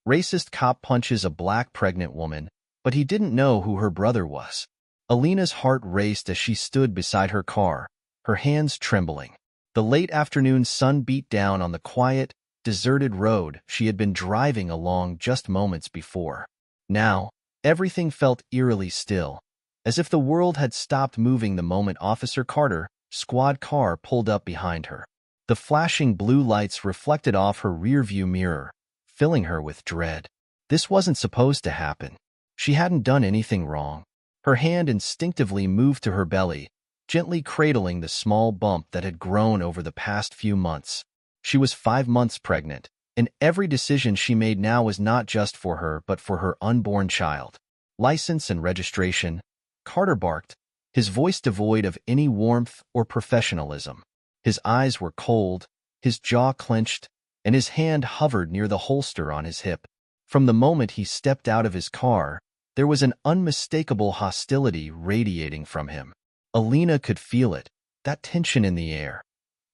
Racist cop punches a black pregnant woman, but he didn't know who her brother was. Alina's heart raced as she stood beside her car, her hands trembling. The late afternoon sun beat down on the quiet, deserted road she had been driving along just moments before. Now, everything felt eerily still, as if the world had stopped moving the moment Officer Carter's squad car pulled up behind her. The flashing blue lights reflected off her rearview mirror, filling her with dread. This wasn't supposed to happen. She hadn't done anything wrong. Her hand instinctively moved to her belly, gently cradling the small bump that had grown over the past few months. She was 5 months pregnant, and every decision she made now was not just for her but for her unborn child. License and registration, Carter barked, his voice devoid of any warmth or professionalism. His eyes were cold, his jaw clenched, and his hand hovered near the holster on his hip. From the moment he stepped out of his car, there was an unmistakable hostility radiating from him. Alina could feel it, that tension in the air,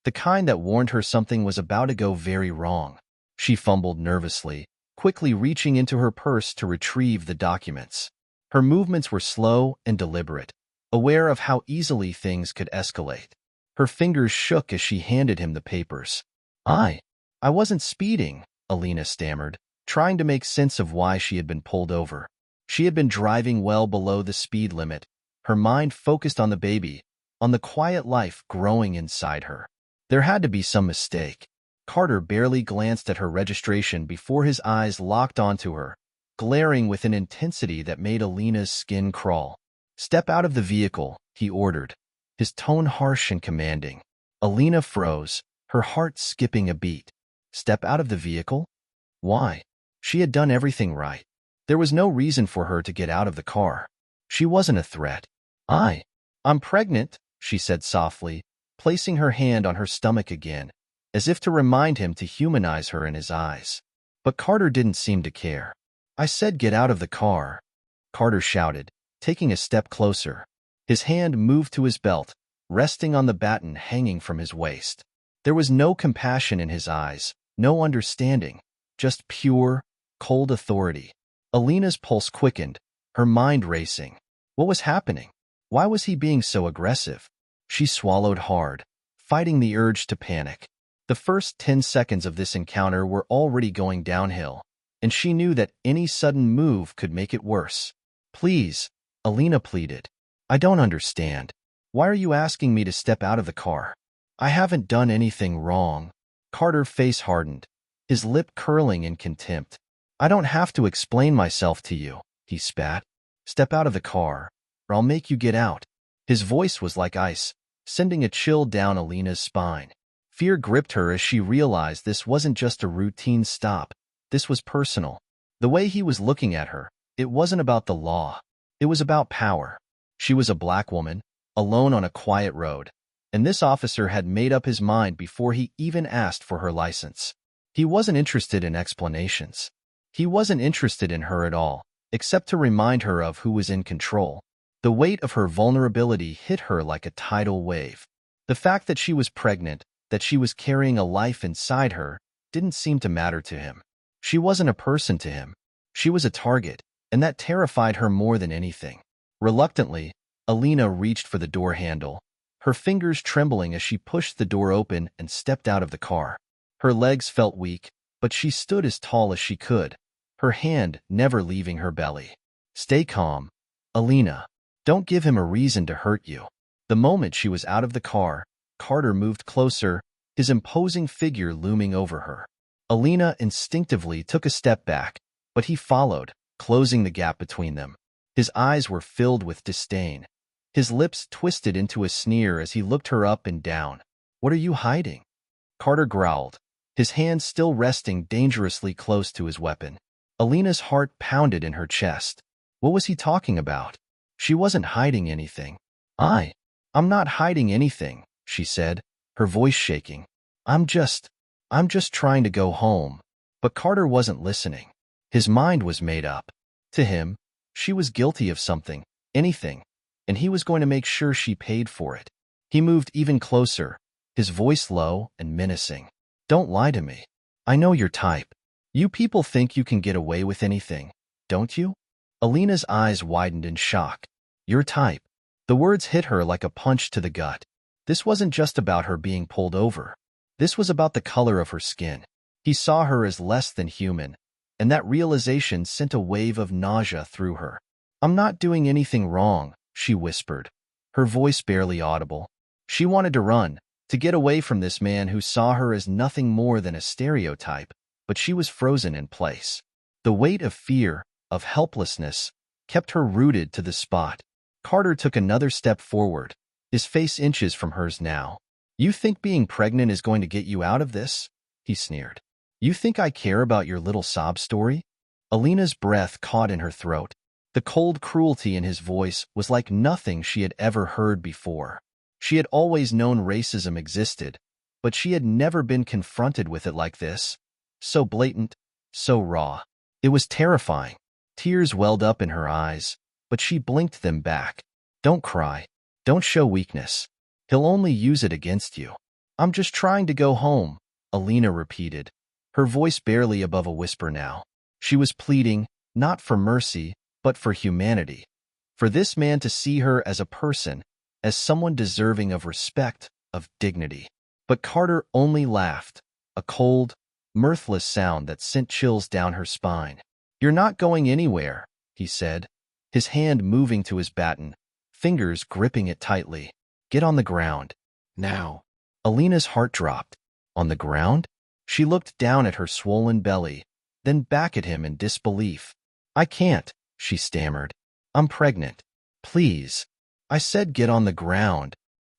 the kind that warned her something was about to go very wrong. She fumbled nervously, quickly reaching into her purse to retrieve the documents. Her movements were slow and deliberate, aware of how easily things could escalate. Her fingers shook as she handed him the papers. I wasn't speeding," Alina stammered, trying to make sense of why she had been pulled over. She had been driving well below the speed limit, her mind focused on the baby, on the quiet life growing inside her. There had to be some mistake. Carter barely glanced at her registration before his eyes locked onto her, glaring with an intensity that made Alina's skin crawl. "Step out of the vehicle," he ordered, his tone harsh and commanding. Alina froze, her heart skipping a beat. Step out of the vehicle? Why? She had done everything right. There was no reason for her to get out of the car. She wasn't a threat. I'm pregnant," she said softly, placing her hand on her stomach again, as if to remind him to humanize her in his eyes. But Carter didn't seem to care. "I said get out of the car," Carter shouted, taking a step closer. His hand moved to his belt, resting on the baton hanging from his waist. There was no compassion in his eyes, no understanding, just pure, cold authority. Alina's pulse quickened, her mind racing. What was happening? Why was he being so aggressive? She swallowed hard, fighting the urge to panic. The first 10 seconds of this encounter were already going downhill, and she knew that any sudden move could make it worse. "Please," Alina pleaded. "I don't understand. Why are you asking me to step out of the car? I haven't done anything wrong." Carter's face hardened, his lip curling in contempt. "I don't have to explain myself to you," he spat. "Step out of the car, or I'll make you get out." His voice was like ice, sending a chill down Alina's spine. Fear gripped her as she realized this wasn't just a routine stop. This was personal. The way he was looking at her, it wasn't about the law. It was about power. She was a black woman, alone on a quiet road, and this officer had made up his mind before he even asked for her license. He wasn't interested in explanations. He wasn't interested in her at all, except to remind her of who was in control. The weight of her vulnerability hit her like a tidal wave. The fact that she was pregnant, that she was carrying a life inside her, didn't seem to matter to him. She wasn't a person to him. She was a target, and that terrified her more than anything. Reluctantly, Alina reached for the door handle, her fingers trembling as she pushed the door open and stepped out of the car. Her legs felt weak, but she stood as tall as she could, her hand never leaving her belly. "Stay calm, Alina. Don't give him a reason to hurt you." The moment she was out of the car, Carter moved closer, his imposing figure looming over her. Alina instinctively took a step back, but he followed, closing the gap between them. His eyes were filled with disdain. His lips twisted into a sneer as he looked her up and down. "What are you hiding?" Carter growled, his hand still resting dangerously close to his weapon. Alina's heart pounded in her chest. What was he talking about? She wasn't hiding anything. I'm not hiding anything," she said, her voice shaking. I'm just trying to go home." But Carter wasn't listening. His mind was made up. To him, she was guilty of something, anything, and he was going to make sure she paid for it. He moved even closer, his voice low and menacing. "Don't lie to me. I know your type. You people think you can get away with anything, don't you? Alina's eyes widened in shock. Your type. The words hit her like a punch to the gut. This wasn't just about her being pulled over. This was about the color of her skin. He saw her as less than human, and that realization sent a wave of nausea through her. I'm not doing anything wrong, she whispered, her voice barely audible. She wanted to run, to get away from this man who saw her as nothing more than a stereotype, but she was frozen in place. The weight of fear, of helplessness, kept her rooted to the spot. Carter took another step forward, his face inches from hers now. You think being pregnant is going to get you out of this? He sneered. You think I care about your little sob story? Alina's breath caught in her throat. The cold cruelty in his voice was like nothing she had ever heard before. She had always known racism existed, but she had never been confronted with it like this. So blatant, so raw. It was terrifying. Tears welled up in her eyes, but she blinked them back. Don't cry. Don't show weakness. He'll only use it against you. I'm just trying to go home, Alina repeated, her voice barely above a whisper now. She was pleading, not for mercy, but for humanity. For this man to see her as a person, as someone deserving of respect, of dignity. But Carter only laughed, a cold, mirthless sound that sent chills down her spine. You're not going anywhere, he said, his hand moving to his baton, fingers gripping it tightly. Get on the ground. Now. Alina's heart dropped. On the ground? She looked down at her swollen belly, then back at him in disbelief. I can't, she stammered. I'm pregnant. Please. I said get on the ground.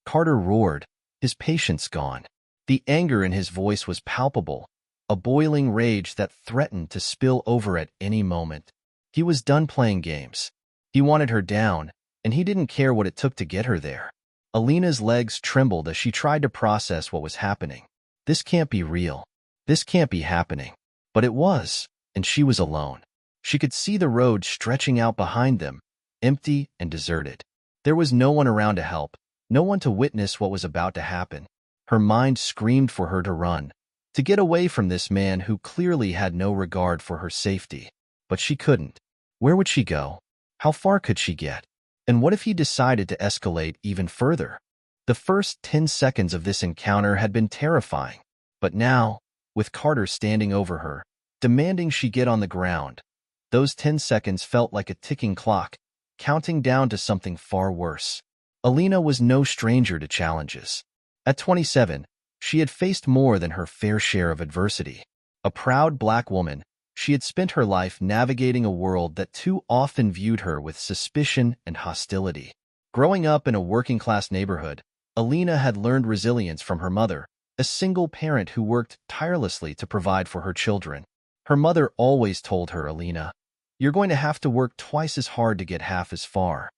Carter roared, his patience gone. The anger in his voice was palpable, a boiling rage that threatened to spill over at any moment. He was done playing games. He wanted her down, and he didn't care what it took to get her there. Alina's legs trembled as she tried to process what was happening. This can't be real. This can't be happening. But it was, and she was alone. She could see the road stretching out behind them, empty and deserted. There was no one around to help, no one to witness what was about to happen. Her mind screamed for her to run, to get away from this man who clearly had no regard for her safety. But she couldn't. Where would she go? How far could she get? And what if he decided to escalate even further? The first 10 seconds of this encounter had been terrifying. But now, with Carter standing over her, demanding she get on the ground, those 10 seconds felt like a ticking clock, counting down to something far worse. Alina was no stranger to challenges. At 27, she had faced more than her fair share of adversity. A proud black woman, she had spent her life navigating a world that too often viewed her with suspicion and hostility. Growing up in a working-class neighborhood, Alina had learned resilience from her mother, a single parent who worked tirelessly to provide for her children. Her mother always told her, Alina, you're going to have to work twice as hard to get half as far.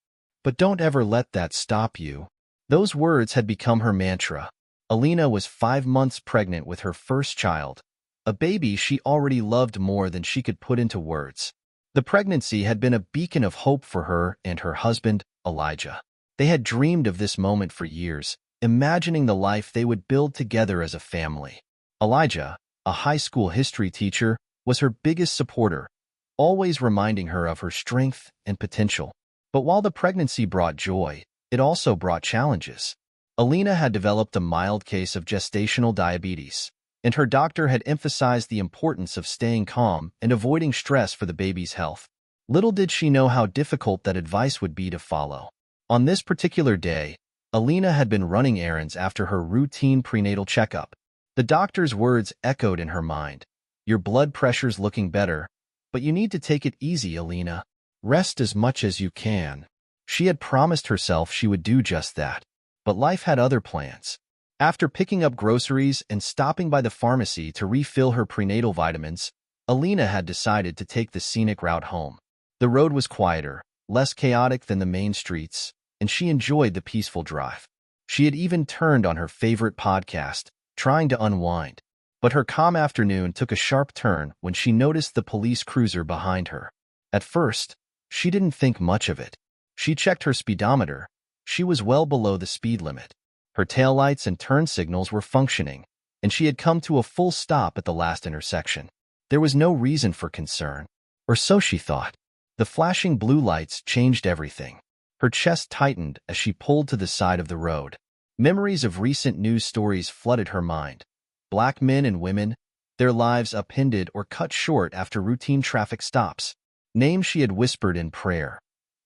But don't ever let that stop you. Those words had become her mantra. Alina was 5 months pregnant with her first child, a baby she already loved more than she could put into words. The pregnancy had been a beacon of hope for her and her husband, Elijah. They had dreamed of this moment for years, imagining the life they would build together as a family. Elijah, a high school history teacher, was her biggest supporter, always reminding her of her strength and potential. But while the pregnancy brought joy, it also brought challenges. Alina had developed a mild case of gestational diabetes, and her doctor had emphasized the importance of staying calm and avoiding stress for the baby's health. Little did she know how difficult that advice would be to follow. On this particular day, Alina had been running errands after her routine prenatal checkup. The doctor's words echoed in her mind. Your blood pressure's looking better, but you need to take it easy, Alina. Rest as much as you can. She had promised herself she would do just that. But life had other plans. After picking up groceries and stopping by the pharmacy to refill her prenatal vitamins, Alina had decided to take the scenic route home. The road was quieter, less chaotic than the main streets, and she enjoyed the peaceful drive. She had even turned on her favorite podcast, trying to unwind. But her calm afternoon took a sharp turn when she noticed the police cruiser behind her. At first, she didn't think much of it. She checked her speedometer. She was well below the speed limit. Her taillights and turn signals were functioning, and she had come to a full stop at the last intersection. There was no reason for concern, or so she thought. The flashing blue lights changed everything. Her chest tightened as she pulled to the side of the road. Memories of recent news stories flooded her mind. Black men and women, their lives upended or cut short after routine traffic stops. Names she had whispered in prayer.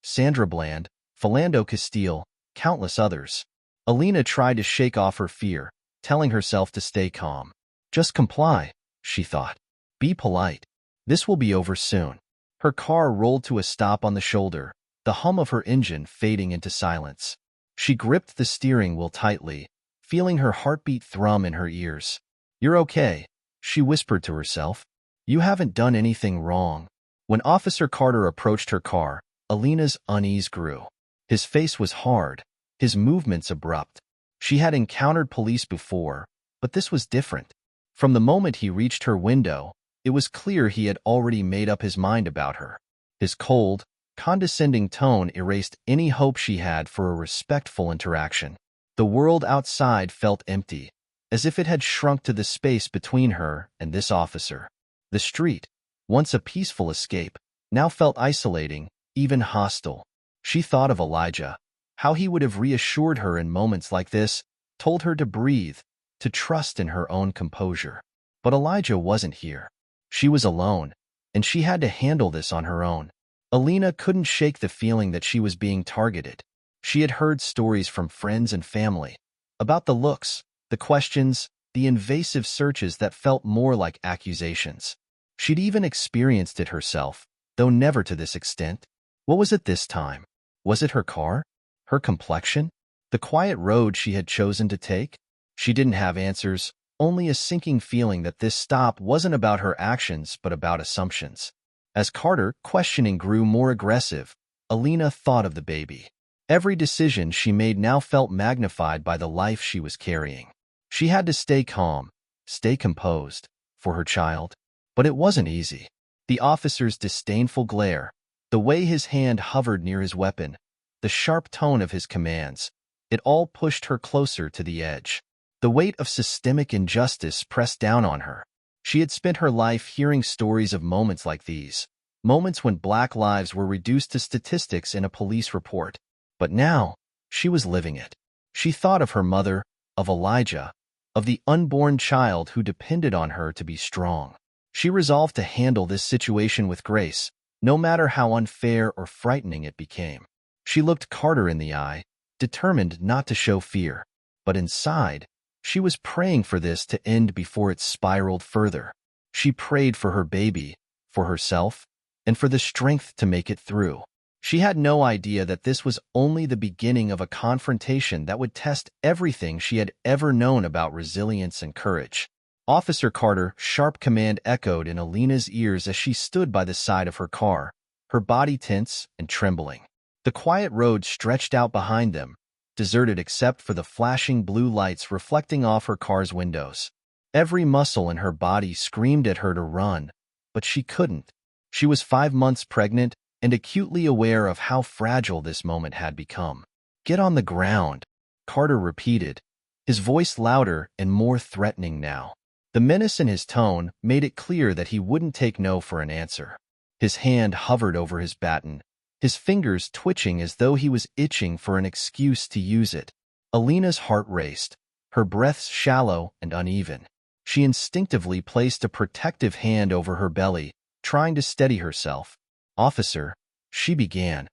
Sandra Bland, Philando Castile, countless others. Alina tried to shake off her fear, telling herself to stay calm. Just comply, she thought. Be polite. This will be over soon. Her car rolled to a stop on the shoulder, the hum of her engine fading into silence. She gripped the steering wheel tightly, feeling her heartbeat thrum in her ears. You're okay, she whispered to herself. You haven't done anything wrong. When Officer Carter approached her car, Alina's unease grew. His face was hard, his movements abrupt. She had encountered police before, but this was different. From the moment he reached her window, it was clear he had already made up his mind about her. His cold, condescending tone erased any hope she had for a respectful interaction. The world outside felt empty, as if it had shrunk to the space between her and this officer. The street, once a peaceful escape, now felt isolating, even hostile. She thought of Elijah, how he would have reassured her in moments like this, told her to breathe, to trust in her own composure. But Elijah wasn't here. She was alone, and she had to handle this on her own. Alina couldn't shake the feeling that she was being targeted. She had heard stories from friends and family about the looks, the questions, the invasive searches that felt more like accusations. She'd even experienced it herself, though never to this extent. What was it this time? Was it her car? Her complexion? The quiet road she had chosen to take? She didn't have answers, only a sinking feeling that this stop wasn't about her actions but about assumptions. As Carter, questioning, grew more aggressive, Alina thought of the baby. Every decision she made now felt magnified by the life she was carrying. She had to stay calm, stay composed, for her child. But it wasn't easy. The officer's disdainful glare, the way his hand hovered near his weapon, the sharp tone of his commands, it all pushed her closer to the edge. The weight of systemic injustice pressed down on her. She had spent her life hearing stories of moments like these, moments when Black lives were reduced to statistics in a police report. But now, she was living it. She thought of her mother, of Elijah, of the unborn child who depended on her to be strong. She resolved to handle this situation with grace, no matter how unfair or frightening it became. She looked Carter in the eye, determined not to show fear. But inside, she was praying for this to end before it spiraled further. She prayed for her baby, for herself, and for the strength to make it through. She had no idea that this was only the beginning of a confrontation that would test everything she had ever known about resilience and courage. Officer Carter's sharp command echoed in Alina's ears as she stood by the side of her car, her body tense and trembling. The quiet road stretched out behind them, deserted except for the flashing blue lights reflecting off her car's windows. Every muscle in her body screamed at her to run, but she couldn't. She was 5 months pregnant and acutely aware of how fragile this moment had become. "Get on the ground," Carter repeated, his voice louder and more threatening now. The menace in his tone made it clear that he wouldn't take no for an answer. His hand hovered over his baton, his fingers twitching as though he was itching for an excuse to use it. Alina's heart raced, her breaths shallow and uneven. She instinctively placed a protective hand over her belly, trying to steady herself. "Officer," she began,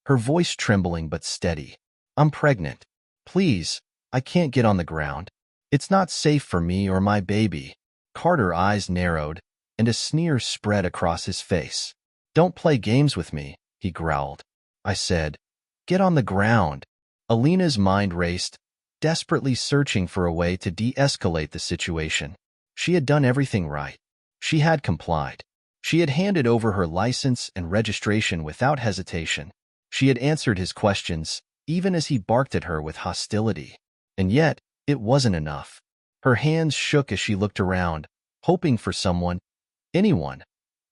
her voice trembling but steady. "I'm pregnant. Please, I can't get on the ground. It's not safe for me or my baby." Carter's eyes narrowed, and a sneer spread across his face. "Don't play games with me," he growled. "I said, get on the ground." Alina's mind raced, desperately searching for a way to de-escalate the situation. She had done everything right. She had complied. She had handed over her license and registration without hesitation. She had answered his questions, even as he barked at her with hostility. And yet, it wasn't enough. Her hands shook as she looked around, hoping for someone, anyone,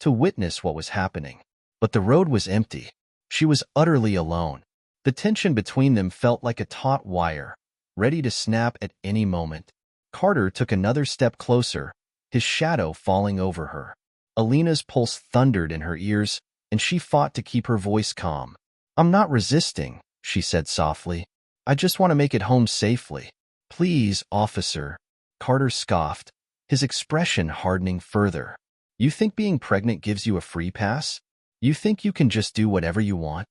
to witness what was happening. But the road was empty. She was utterly alone. The tension between them felt like a taut wire, ready to snap at any moment. Carter took another step closer, his shadow falling over her. Alina's pulse thundered in her ears, and she fought to keep her voice calm. "I'm not resisting," she said softly. "I just want to make it home safely." "Please, officer," Carter scoffed, his expression hardening further. "You think being pregnant gives you a free pass? You think you can just do whatever you want?"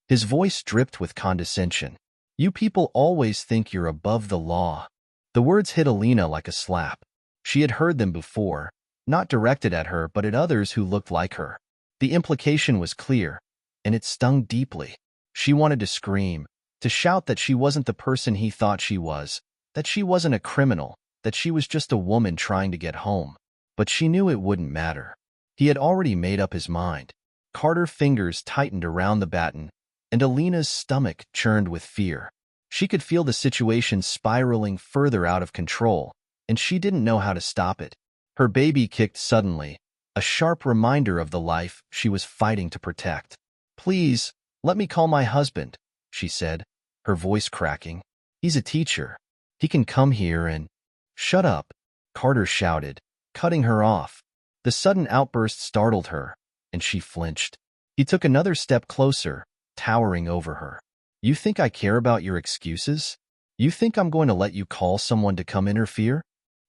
His voice dripped with condescension. "You people always think you're above the law." The words hit Alina like a slap. She had heard them before, not directed at her but at others who looked like her. The implication was clear, and it stung deeply. She wanted to scream, to shout that she wasn't the person he thought she was, that she wasn't a criminal, that she was just a woman trying to get home. But she knew it wouldn't matter. He had already made up his mind. Carter's fingers tightened around the baton, and Alina's stomach churned with fear. She could feel the situation spiraling further out of control, and she didn't know how to stop it. Her baby kicked suddenly, a sharp reminder of the life she was fighting to protect. "Please, let me call my husband," she said, her voice cracking. "He's a teacher. He can come here and—" "Shut up," Carter shouted, cutting her off. The sudden outburst startled her, and she flinched. He took another step closer, towering over her. "You think I care about your excuses? You think I'm going to let you call someone to come interfere?"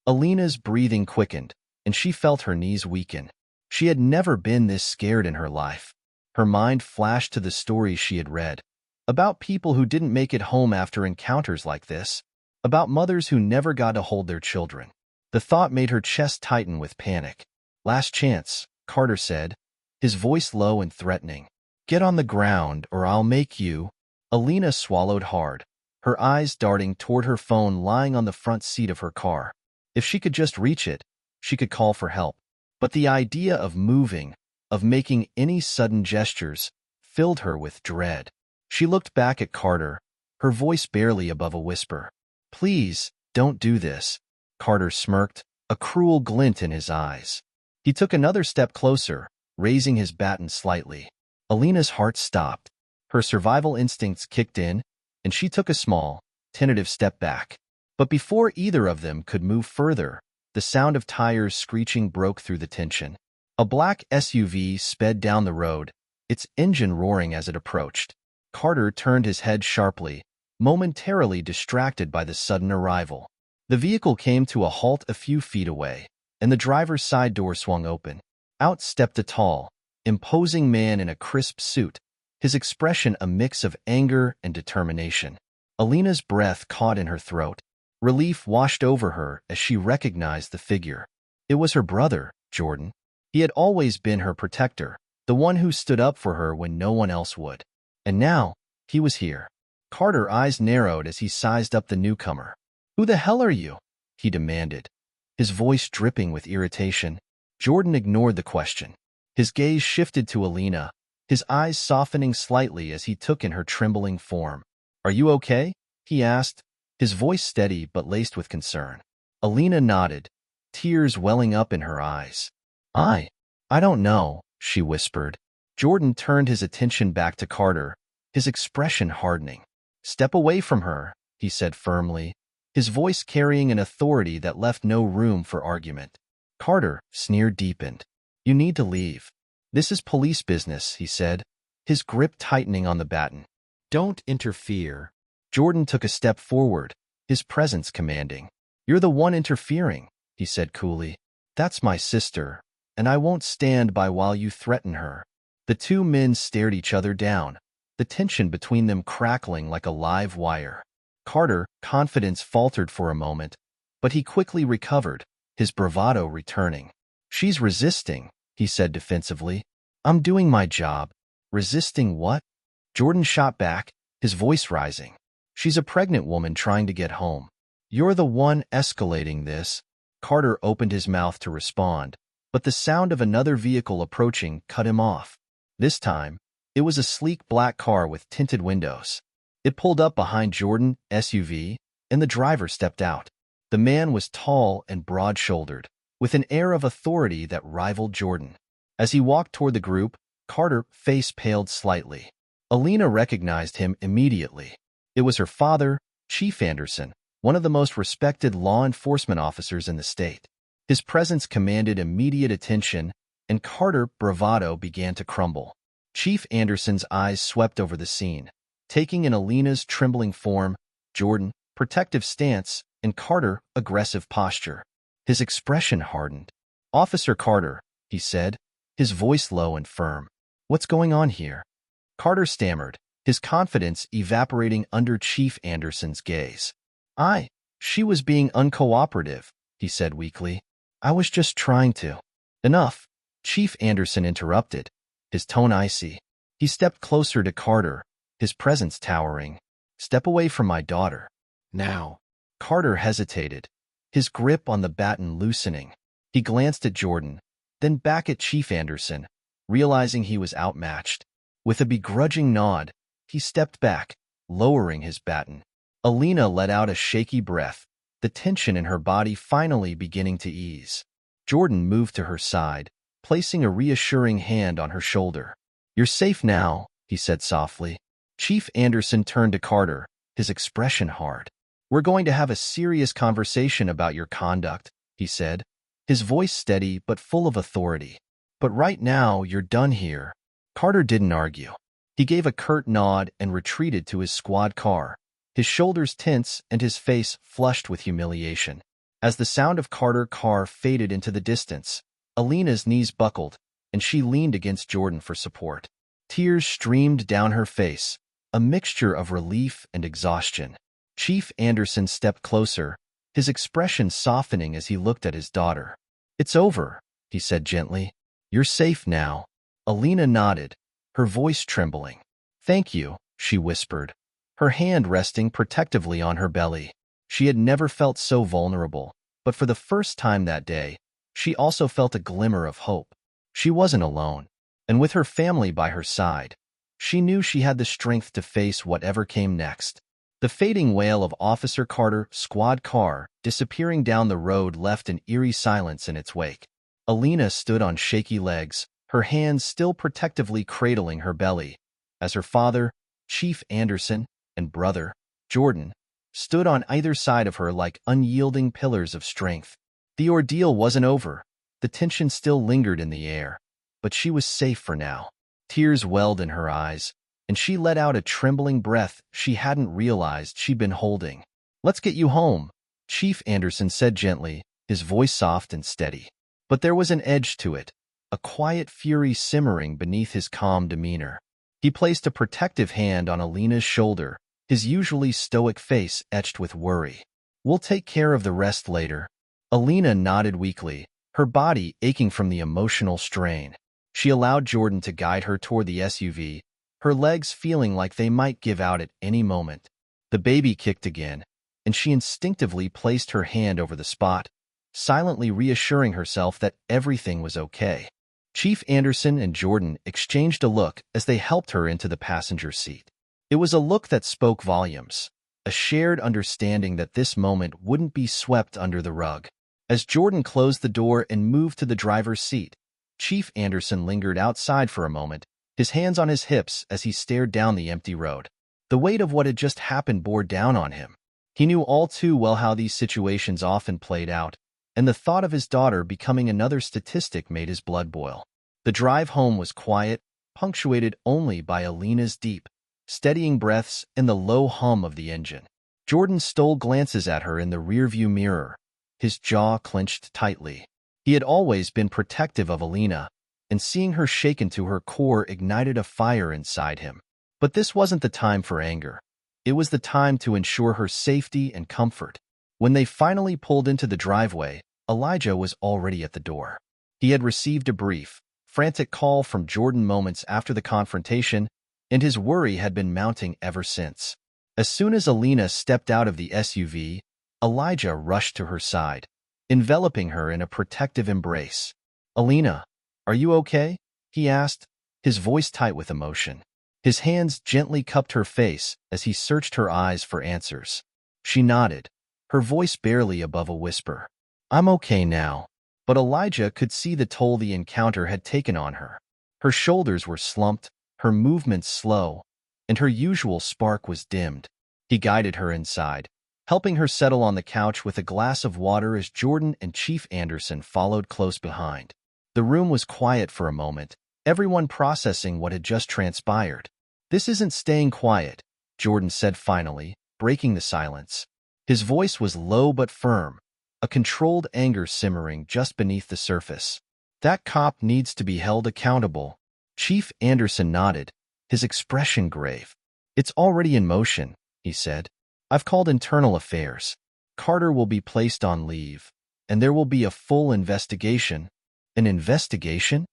Alina's breathing quickened, and she felt her knees weaken. She had never been this scared in her life. Her mind flashed to the stories she had read, about people who didn't make it home after encounters like this, about mothers who never got to hold their children. The thought made her chest tighten with panic. "Last chance," Carter said, his voice low and threatening. "Get on the ground or I'll make you—" Alina swallowed hard, her eyes darting toward her phone lying on the front seat of her car. If she could just reach it, she could call for help. But the idea of moving, of making any sudden gestures, filled her with dread. She looked back at Carter, her voice barely above a whisper. "Please, don't do this." Carter smirked, a cruel glint in his eyes. He took another step closer, raising his baton slightly. Alina's heart stopped. Her survival instincts kicked in, and she took a small, tentative step back. But before either of them could move further, the sound of tires screeching broke through the tension. A black SUV sped down the road, its engine roaring as it approached. Carter turned his head sharply, momentarily distracted by the sudden arrival. The vehicle came to a halt a few feet away, and the driver's side door swung open. Out stepped a tall, imposing man in a crisp suit, his expression a mix of anger and determination. Alina's breath caught in her throat. Relief washed over her as she recognized the figure. It was her brother, Jordan. He had always been her protector, the one who stood up for her when no one else would. And now, he was here. Carter's eyes narrowed as he sized up the newcomer. "Who the hell are you?" he demanded, his voice dripping with irritation. Jordan ignored the question. His gaze shifted to Alina, his eyes softening slightly as he took in her trembling form. "Are you okay?" he asked, his voice steady but laced with concern. Alina nodded, tears welling up in her eyes. I don't know," she whispered. Jordan turned his attention back to Carter, his expression hardening. "Step away from her," he said firmly, his voice carrying an authority that left no room for argument. Carter's sneer deepened. "You need to leave. This is police business," he said, his grip tightening on the baton. "Don't interfere." Jordan took a step forward, his presence commanding. "You're the one interfering," he said coolly. "That's my sister, and I won't stand by while you threaten her." The two men stared each other down, the tension between them crackling like a live wire. Carter's confidence faltered for a moment, but he quickly recovered, his bravado returning. "She's resisting," he said defensively. "I'm doing my job." "Resisting what?" Jordan shot back, his voice rising. "She's a pregnant woman trying to get home. You're the one escalating this." Carter opened his mouth to respond, but the sound of another vehicle approaching cut him off. This time, it was a sleek black car with tinted windows. It pulled up behind Jordan's SUV, and the driver stepped out. The man was tall and broad-shouldered, with an air of authority that rivaled Jordan. As he walked toward the group, Carter's face paled slightly. Alina recognized him immediately. It was her father, Chief Anderson, one of the most respected law enforcement officers in the state. His presence commanded immediate attention, and Carter's bravado began to crumble. Chief Anderson's eyes swept over the scene, taking in Alina's trembling form, Jordan, protective stance, and Carter, aggressive posture. His expression hardened. "Officer Carter," he said, his voice low and firm. "What's going on here?" Carter stammered, his confidence evaporating under Chief Anderson's gaze. She was being uncooperative," he said weakly. "I was just trying to." "Enough," Chief Anderson interrupted, his tone icy. He stepped closer to Carter, his presence towering. "Step away from my daughter. Now." Carter hesitated, his grip on the baton loosening. He glanced at Jordan, then back at Chief Anderson, realizing he was outmatched. With a begrudging nod, he stepped back, lowering his baton. Alina let out a shaky breath, the tension in her body finally beginning to ease. Jordan moved to her side, placing a reassuring hand on her shoulder. "You're safe now," he said softly. Chief Anderson turned to Carter, his expression hard. "We're going to have a serious conversation about your conduct," he said, his voice steady but full of authority. "But right now, you're done here." Carter didn't argue. He gave a curt nod and retreated to his squad car, his shoulders tense and his face flushed with humiliation. As the sound of Carter's car faded into the distance, Alina's knees buckled, and she leaned against Jordan for support. Tears streamed down her face, a mixture of relief and exhaustion. Chief Anderson stepped closer, his expression softening as he looked at his daughter. "It's over," he said gently. "You're safe now." Alina nodded, her voice trembling. "Thank you," she whispered, her hand resting protectively on her belly. She had never felt so vulnerable, but for the first time that day, she also felt a glimmer of hope. She wasn't alone, and with her family by her side, she knew she had the strength to face whatever came next. The fading wail of Officer Carter's squad car disappearing down the road left an eerie silence in its wake. Alina stood on shaky legs, her hands still protectively cradling her belly, as her father, Chief Anderson, and brother, Jordan, stood on either side of her like unyielding pillars of strength. The ordeal wasn't over. The tension still lingered in the air, but she was safe for now. Tears welled in her eyes, and she let out a trembling breath she hadn't realized she'd been holding. "Let's get you home," Chief Anderson said gently, his voice soft and steady. But there was an edge to it, a quiet fury simmering beneath his calm demeanor. He placed a protective hand on Alina's shoulder, his usually stoic face etched with worry. "We'll take care of the rest later." Alina nodded weakly, her body aching from the emotional strain. She allowed Jordan to guide her toward the SUV, her legs feeling like they might give out at any moment. The baby kicked again, and she instinctively placed her hand over the spot, silently reassuring herself that everything was okay. Chief Anderson and Jordan exchanged a look as they helped her into the passenger seat. It was a look that spoke volumes, a shared understanding that this moment wouldn't be swept under the rug. As Jordan closed the door and moved to the driver's seat, Chief Anderson lingered outside for a moment, his hands on his hips as he stared down the empty road. The weight of what had just happened bore down on him. He knew all too well how these situations often played out, and the thought of his daughter becoming another statistic made his blood boil. The drive home was quiet, punctuated only by Alina's deep, steadying breaths and the low hum of the engine. Jordan stole glances at her in the rearview mirror, his jaw clenched tightly. He had always been protective of Alina, and seeing her shaken to her core ignited a fire inside him. But this wasn't the time for anger. It was the time to ensure her safety and comfort. When they finally pulled into the driveway, Elijah was already at the door. He had received a brief, frantic call from Jordan moments after the confrontation, and his worry had been mounting ever since. As soon as Alina stepped out of the SUV, Elijah rushed to her side, enveloping her in a protective embrace. "Alina, are you okay?" he asked, his voice tight with emotion. His hands gently cupped her face as he searched her eyes for answers. She nodded, her voice barely above a whisper. "I'm okay now." But Elijah could see the toll the encounter had taken on her. Her shoulders were slumped, her movements slow, and her usual spark was dimmed. He guided her inside, helping her settle on the couch with a glass of water as Jordan and Chief Anderson followed close behind. The room was quiet for a moment, everyone processing what had just transpired. "This isn't staying quiet," Jordan said finally, breaking the silence. His voice was low but firm, a controlled anger simmering just beneath the surface. "That cop needs to be held accountable." Chief Anderson nodded, his expression grave. "It's already in motion," he said. "I've called internal affairs. Carter will be placed on leave, and there will be a full investigation." "An investigation?"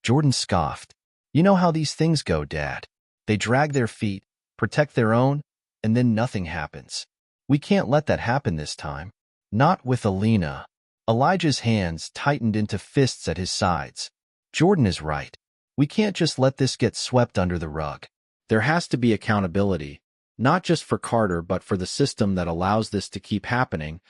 Jordan scoffed. "You know how these things go, Dad. They drag their feet, protect their own, and then nothing happens. We can't let that happen this time. Not with Alina." Elijah's hands tightened into fists at his sides. "Jordan is right. We can't just let this get swept under the rug. There has to be accountability, not just for Carter but for the system that allows this to keep happening."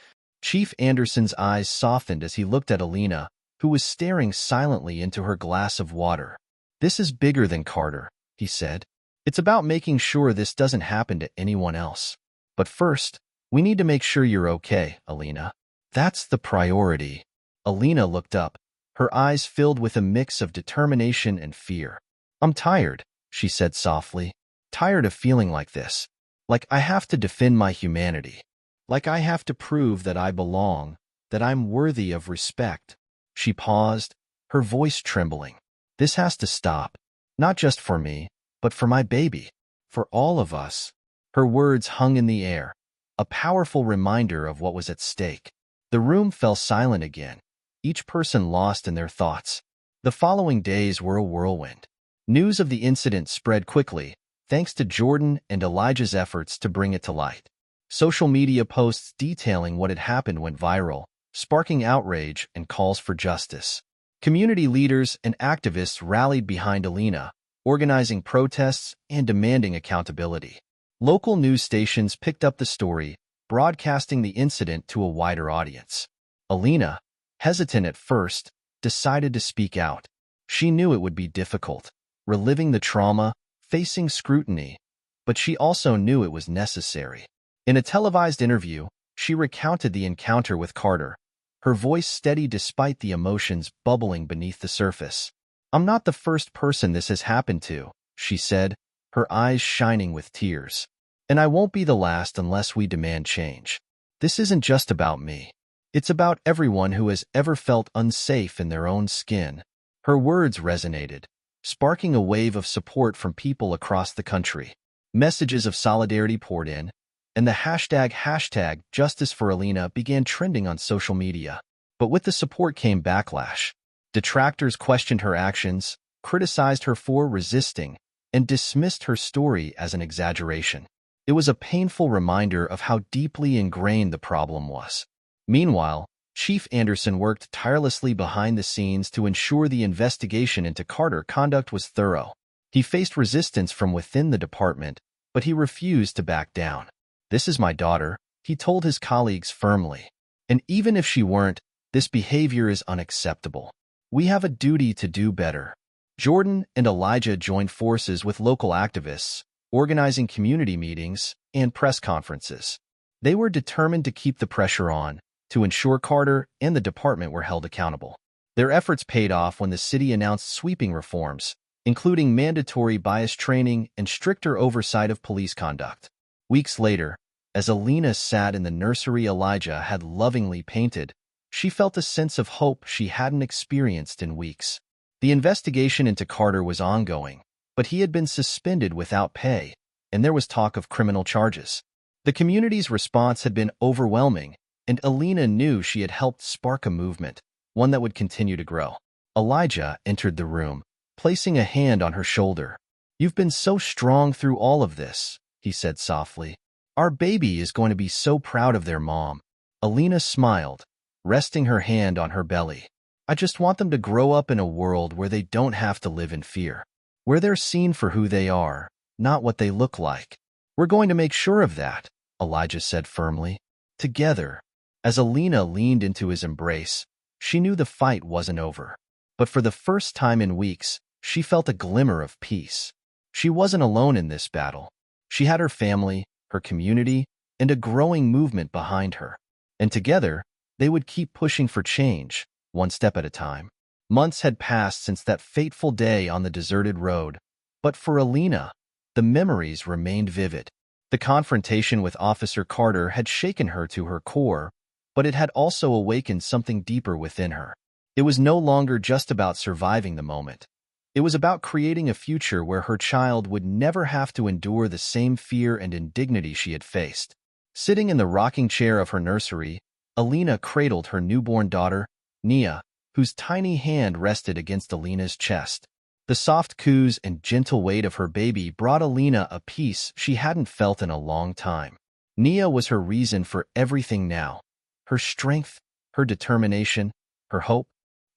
Chief Anderson's eyes softened as he looked at Alina, who was staring silently into her glass of water. "This is bigger than Carter," he said. "It's about making sure this doesn't happen to anyone else. But first, we need to make sure you're okay, Alina. That's the priority." Alina looked up, her eyes filled with a mix of determination and fear. "I'm tired," she said softly. "Tired of feeling like this. Like I have to defend my humanity. Like I have to prove that I belong, that I'm worthy of respect." She paused, her voice trembling. "This has to stop. Not just for me, but for my baby. For all of us." Her words hung in the air, a powerful reminder of what was at stake. The room fell silent again, each person lost in their thoughts. The following days were a whirlwind. News of the incident spread quickly, thanks to Jordan and Elijah's efforts to bring it to light. Social media posts detailing what had happened went viral, sparking outrage and calls for justice. Community leaders and activists rallied behind Alina, organizing protests and demanding accountability. Local news stations picked up the story, broadcasting the incident to a wider audience. Alina, hesitant at first, decided to speak out. She knew it would be difficult, reliving the trauma, facing scrutiny, but she also knew it was necessary. In a televised interview, she recounted the encounter with Carter, her voice steady despite the emotions bubbling beneath the surface. "I'm not the first person this has happened to," she said, her eyes shining with tears. "And I won't be the last unless we demand change. This isn't just about me. It's about everyone who has ever felt unsafe in their own skin." Her words resonated, sparking a wave of support from people across the country. Messages of solidarity poured in, and the hashtag Justice for Alina began trending on social media. But with the support came backlash. Detractors questioned her actions, criticized her for resisting, and dismissed her story as an exaggeration. It was a painful reminder of how deeply ingrained the problem was. Meanwhile, Chief Anderson worked tirelessly behind the scenes to ensure the investigation into Carter conduct was thorough. He faced resistance from within the department, but he refused to back down. "This is my daughter," he told his colleagues firmly. "And even if she weren't, this behavior is unacceptable. We have a duty to do better." Jordan and Elijah joined forces with local activists, organizing community meetings and press conferences. They were determined to keep the pressure on, to ensure Carter and the department were held accountable. Their efforts paid off when the city announced sweeping reforms, including mandatory bias training and stricter oversight of police conduct. Weeks later, as Alina sat in the nursery Elijah had lovingly painted, she felt a sense of hope she hadn't experienced in weeks. The investigation into Carter was ongoing, but he had been suspended without pay, and there was talk of criminal charges. The community's response had been overwhelming, and Alina knew she had helped spark a movement, one that would continue to grow. Elijah entered the room, placing a hand on her shoulder. "You've been so strong through all of this," he said softly. "Our baby is going to be so proud of their mom." Alina smiled, resting her hand on her belly. "I just want them to grow up in a world where they don't have to live in fear, where they're seen for who they are, not what they look like." "We're going to make sure of that," Elijah said firmly. Together, as Alina leaned into his embrace, she knew the fight wasn't over. But for the first time in weeks, she felt a glimmer of peace. She wasn't alone in this battle. She had her family, her community, and a growing movement behind her. And together, they would keep pushing for change, one step at a time. Months had passed since that fateful day on the deserted road, but for Alina, the memories remained vivid. The confrontation with Officer Carter had shaken her to her core, but it had also awakened something deeper within her. It was no longer just about surviving the moment. It was about creating a future where her child would never have to endure the same fear and indignity she had faced. Sitting in the rocking chair of her nursery, Alina cradled her newborn daughter, Nia, whose tiny hand rested against Alina's chest. The soft coos and gentle weight of her baby brought Alina a peace she hadn't felt in a long time. Nia was her reason for everything now, her strength, her determination, her hope.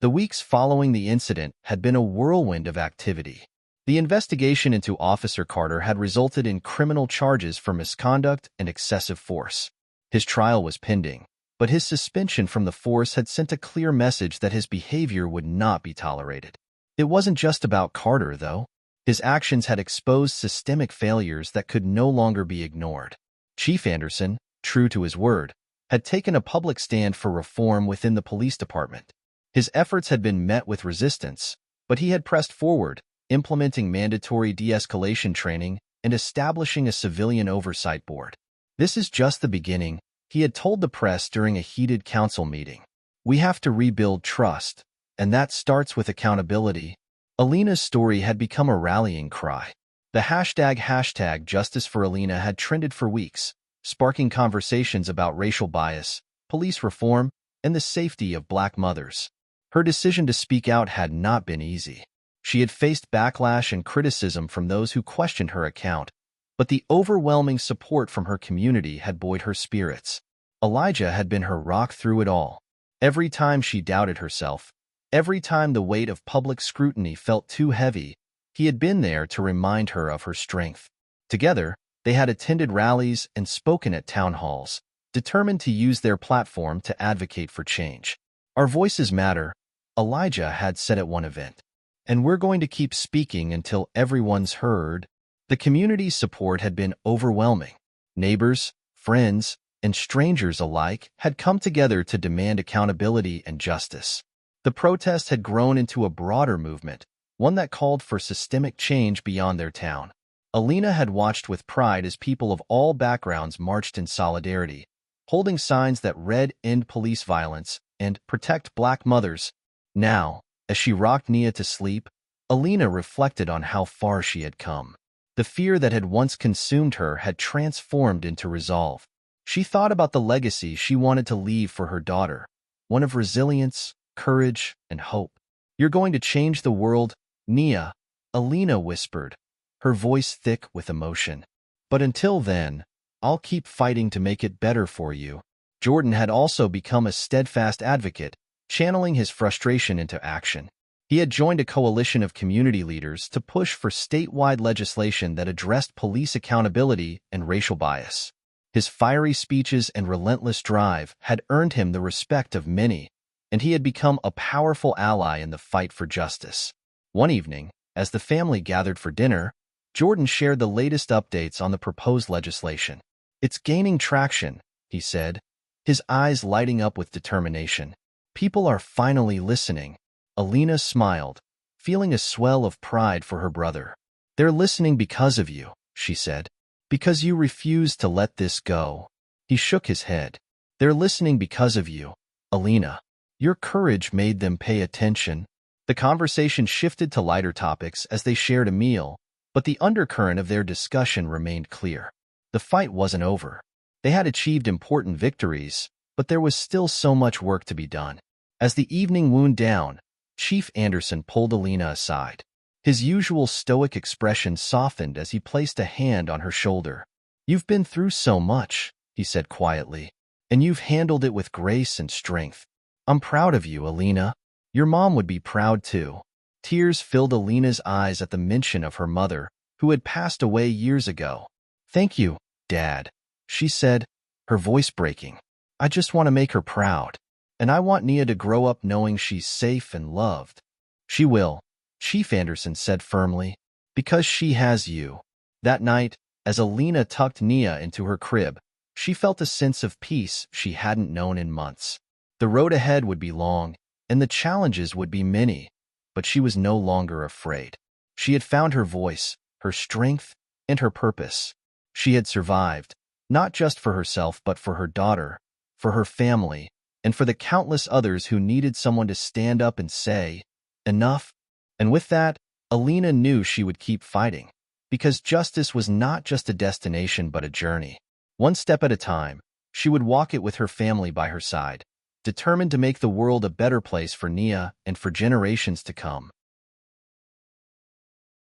The weeks following the incident had been a whirlwind of activity. The investigation into Officer Carter had resulted in criminal charges for misconduct and excessive force. His trial was pending, but his suspension from the force had sent a clear message that his behavior would not be tolerated. It wasn't just about Carter, though. His actions had exposed systemic failures that could no longer be ignored. Chief Anderson, true to his word, had taken a public stand for reform within the police department. His efforts had been met with resistance, but he had pressed forward, implementing mandatory de-escalation training and establishing a civilian oversight board. "This is just the beginning," he had told the press during a heated council meeting. "We have to rebuild trust, and that starts with accountability." Alina's story had become a rallying cry. The hashtag Justice for Alina had trended for weeks, sparking conversations about racial bias, police reform, and the safety of Black mothers. Her decision to speak out had not been easy. She had faced backlash and criticism from those who questioned her account, but the overwhelming support from her community had buoyed her spirits. Elijah had been her rock through it all. Every time she doubted herself, every time the weight of public scrutiny felt too heavy, he had been there to remind her of her strength. Together, they had attended rallies and spoken at town halls, determined to use their platform to advocate for change. "Our voices matter," Elijah had said at one event, "and we're going to keep speaking until everyone's heard." The community's support had been overwhelming. Neighbors, friends, and strangers alike had come together to demand accountability and justice. The protest had grown into a broader movement, one that called for systemic change beyond their town. Alina had watched with pride as people of all backgrounds marched in solidarity, holding signs that read "End Police Violence" and "Protect Black Mothers." Now, as she rocked Nia to sleep, Alina reflected on how far she had come. The fear that had once consumed her had transformed into resolve. She thought about the legacy she wanted to leave for her daughter, one of resilience, courage, and hope. "You're going to change the world, Nia," Alina whispered, her voice thick with emotion. "But until then, I'll keep fighting to make it better for you." Jordan had also become a steadfast advocate, channeling his frustration into action. He had joined a coalition of community leaders to push for statewide legislation that addressed police accountability and racial bias. His fiery speeches and relentless drive had earned him the respect of many, and he had become a powerful ally in the fight for justice. One evening, as the family gathered for dinner, Jordan shared the latest updates on the proposed legislation. "It's gaining traction," he said, his eyes lighting up with determination. "People are finally listening." Alina smiled, feeling a swell of pride for her brother. "They're listening because of you," she said. "Because you refused to let this go." He shook his head. "They're listening because of you, Alina. Your courage made them pay attention." The conversation shifted to lighter topics as they shared a meal, but the undercurrent of their discussion remained clear. The fight wasn't over. They had achieved important victories, but there was still so much work to be done. As the evening wound down, Chief Anderson pulled Alina aside. His usual stoic expression softened as he placed a hand on her shoulder. "You've been through so much," he said quietly, "and you've handled it with grace and strength. I'm proud of you, Alina. Your mom would be proud too." Tears filled Alina's eyes at the mention of her mother, who had passed away years ago. "Thank you, Dad," she said, her voice breaking. "I just want to make her proud. And I want Nia to grow up knowing she's safe and loved." "She will," Chief Anderson said firmly, "because she has you." That night, as Alina tucked Nia into her crib, she felt a sense of peace she hadn't known in months. The road ahead would be long, and the challenges would be many, but she was no longer afraid. She had found her voice, her strength, and her purpose. She had survived, not just for herself but for her daughter, for her family, and for the countless others who needed someone to stand up and say, "Enough." And with that, Alina knew she would keep fighting, because justice was not just a destination but a journey. One step at a time, she would walk it with her family by her side, determined to make the world a better place for Nia and for generations to come.